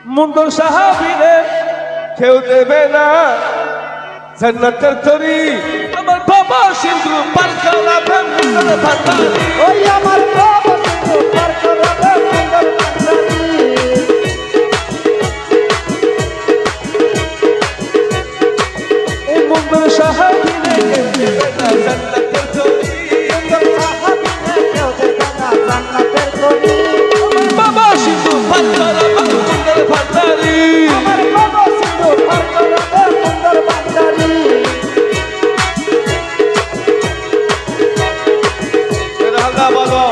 মুন্দর সাহাবীরে কেউ দেবে না জান্নাতের তরি আমার বাবা সিন্ধু পার করাবে মুন্দর ভান্ডারি ওই আমার বাবা সিন্ধু পার করাবে মুন্দর ভান্ডারি এই মুন্দর সাহাবীরে কেউ দেবে না জান্নাতের তরি মুন্দর সাহাবীরে কেউ দেবে না জান্নাতের তরি আমার বাবা সিন্ধু পার করাবে মুন্দর ভান্ডারি আমার বাবা সিন্ধু পার করাবে মুন্দর ভান্ডারি হালকা বলো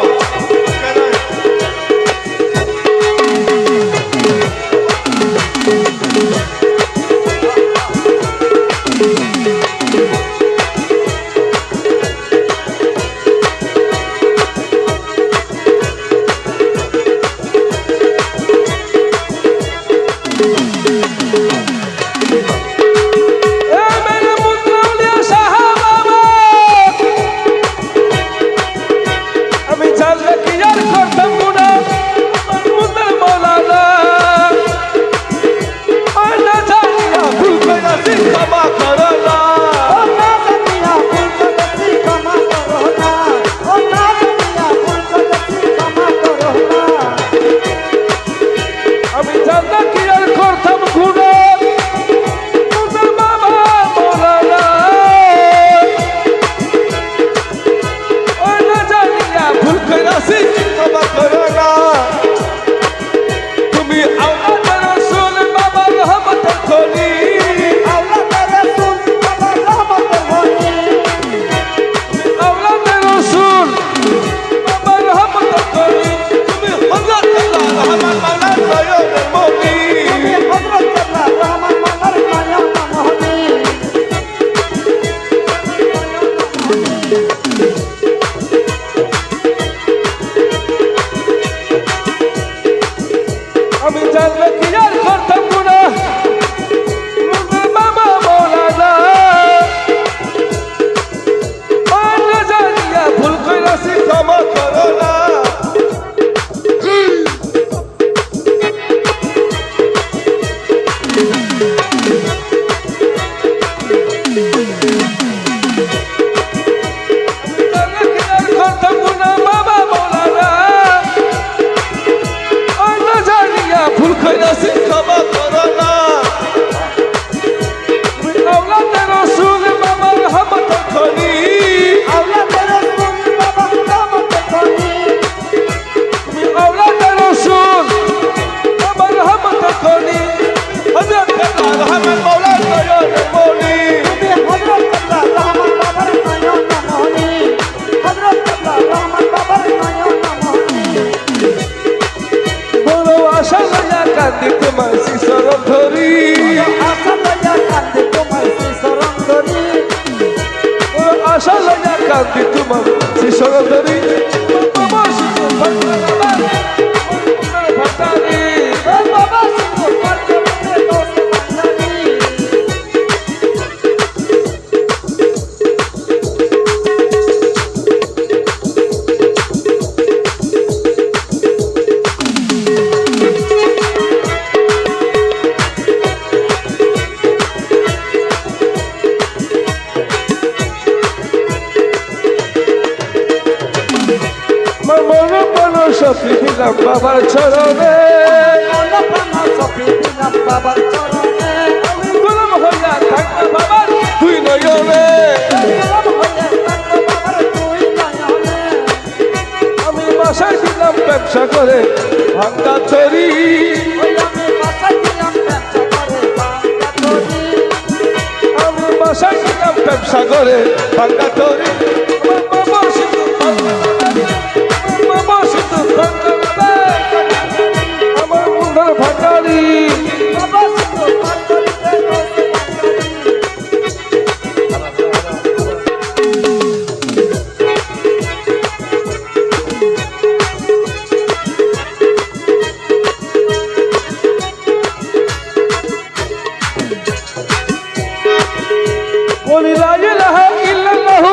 কান্দি তোমার শিশর ধরি বাবা সিন্ধু পার করাবে মুন্দর ভান্ডারি বাবা সিন্ধু পার করাবে মুন্দর ভান্ডারি সফি দিলাম বাবার চরণে সফি দিলাম বাবার চরণে গোলাম হইয়া থাকবে বাবার দুই নয়নে আমি বাসায় দিলাম ব্যবসা করে ভাঙ্গা চরি আমি বাসায় দিলাম ব্যবসা করে ভাঙ্গা চরি বাবা সিন্ধু আমার মুন্দর ভান্ডারি বলি লা ইলাহা ইল্লাল্লাহু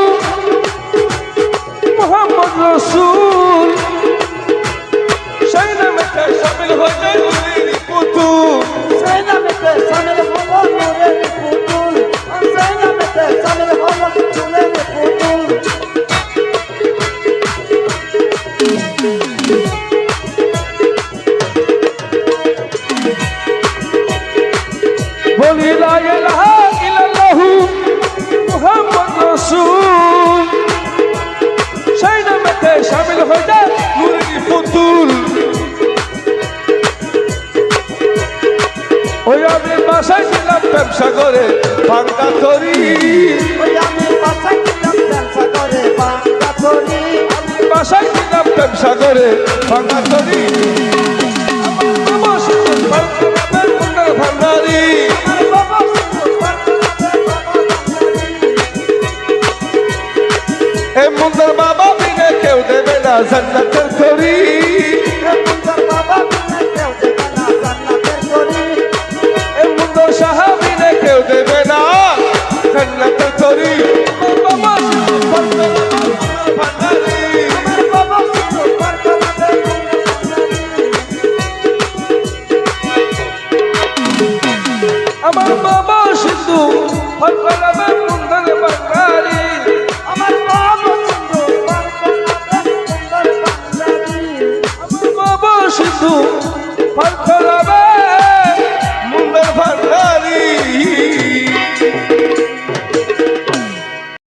বলি লা ইলাহা ইল্লাল্লাহু মুহাম্মদ রাসূল সেই নামেতে শামিল হয়ে যায় নূরের পুতুল ওই আমি বাসায় ছিলাম ব্যবসা করে ভাঙ্গা তরি ওই আমি বাসায় ছিলাম ব্যবসা করে বাংলা তরি বাসায় ছিলাম ব্যবসা করে ভাঙ্গা তরি ভান্ডারি আমার বাবা সিন্ধু পারকরাবে এ মুন্দার বাবা বিনে কেউ দেবে না জান্নাতের তরি মুন্দার বাবা বিনে কেউ দেবে না জান্নাতের তরি এ মুন্দার সাহাবিনে কেউ দেবে না জান্নাতের তরি বাবা ভান্ডারি আমার বাবা সিন্ধু পারকরাবে আমার বাবা সিন্ধু ভান্ডারি মুন্দার ভান্ডারি আমার বাবা সিন্ধু পারকরাবে মুন্দার বাংলারি বাবা সিন্ধু